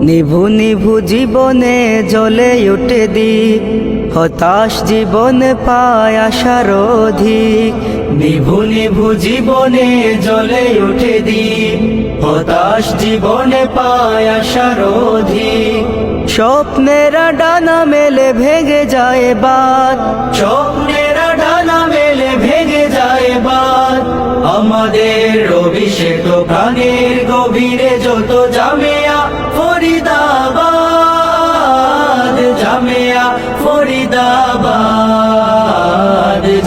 নিভু নিভু জীবনে জ্বলে ওঠে দ্বীপ, হতাশ জীবনে পায় আশার অধিক। নিভু নিভু জীবনে জ্বলে ওঠে দ্বীপ, হতাশ জীবনে পায় আশার অধিক। স্বপ্নেরা ডানা মেলে ভেঙে যায় বাদ, স্বপ্নেরা ডানা মেলে ভেঙে যায় বাদ। আমাদের অভিষেক প্রাণের গভীরে যত জামিয়া ফরিদাবাদ, জামিয়া ফরিদাবাদ,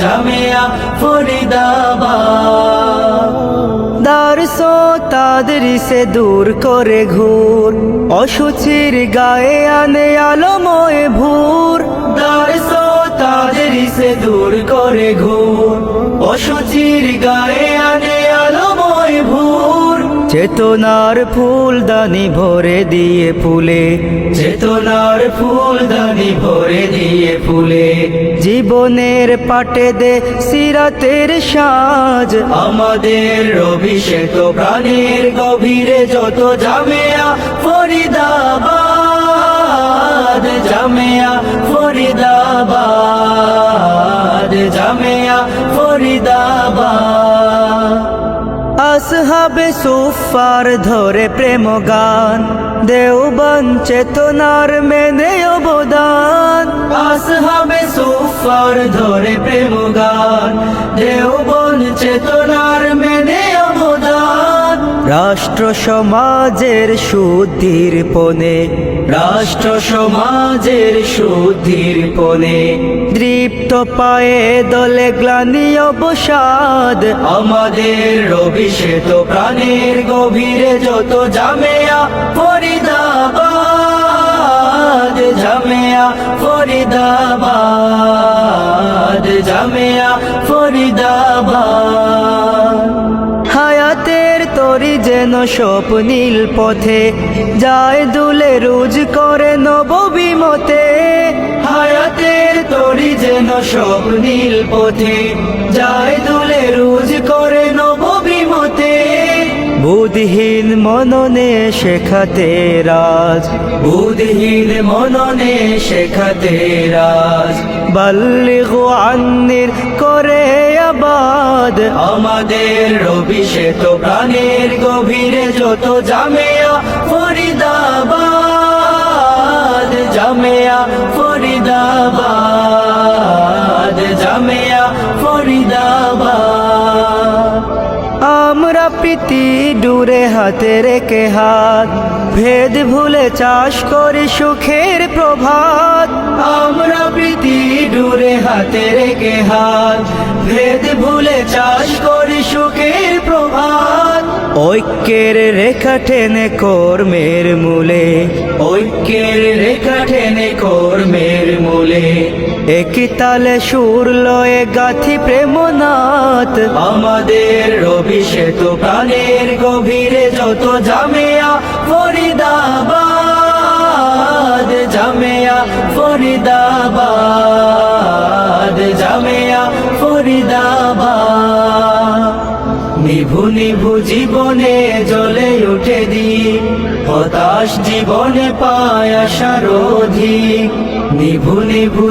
জামিয়া ফরিদাবাদ। দারসো তাদরিসে দূর করে ঘুর, অসুচির গায়ে আনে আলোময় ভোর। দারসো তাদরিসে দূর করে ঘুর, অসুচির গায়ে আনে আলোময় ভোর। চেতনার ফুলদানি ভরে দিয়ে ফুলে, চেতনার ফুলদানি ভরে দিয়ে ফুলে। জীবনের পাটে দে সিরাতের সাজ, আমাদের অভিষেক প্রাণের গভীরে যত জামিয়া ফরিদাবাদ, জামিয়া ফরিদাবাদ, জামিয়া ফরিদাবাদ। আসহাবে সুফার ধরে প্রেম গান, দেওবন্দ চেতনার মেনে অবদান। আসহাবে সুফার ধরে প্রেম গান, দেওবন্দ চেতনার মেনে অবদান। রাষ্ট্র সমাজের শুদ্ধির পনে, রাষ্ট্র সমাজের শুদ্ধির পনে। দৃপ্ত পায়ে দলে গ্লানি অবসাদ, আমাদের অভিষেক প্রাণের গভীরে যত জামিয়া ফরিদাবাদ, জামিয়া ফরিদাবাদ, জামিয়া ফরিদাবাদ। হায়াতের তরি যেন স্বপ্নীল পথে যায় দুলে রুজ করে নববিমতে। হায়াতের তরি যেন স্বপ্নীল পথে যায় দুলে রুজ করে নববিমতে। বুদ্ধিহীন মননে শেখাতে রাজ, বুদ্ধিহীন মননে শেখাতে রাজ। বাল্লিগু আন্নির করে আবাদ, আমাদের অভিষেক প্রাণের গভীরে যত জামিয়া ফরিদাবাদ, জামিয়া ফরিদাবাদ, জামিয়া ফরিদাবাদ। আমরা প্রীতি দূরে হাতে রেখে হাত, ভেদ ভুলে চাষ করি সুখের প্রভাত। আমরা প্রীতি দূরে হাতে রেখে হাত, ভেদ ভুলে চাষ করি সুখের প্রভাত। ঐক্যের রেখা টেনে কর্মের মূলে, ঐক্যের রেখা টেনে কর্মের মূলে। একই তালে সুর লয়ে গাথি প্রেমনাথ, আমাদের অভিষেক প্রাণের গভীরে যত জামিয়া ফরিদাবাদ, জামিয়া ফরিদাবাদ, জামিয়া ফরিদাবাদ। নিভু নিভু জীবনে জ্বলে ওঠে দ্বীপ, হতাশ জীবনে পায় আশার অধিক। নিভু নিভু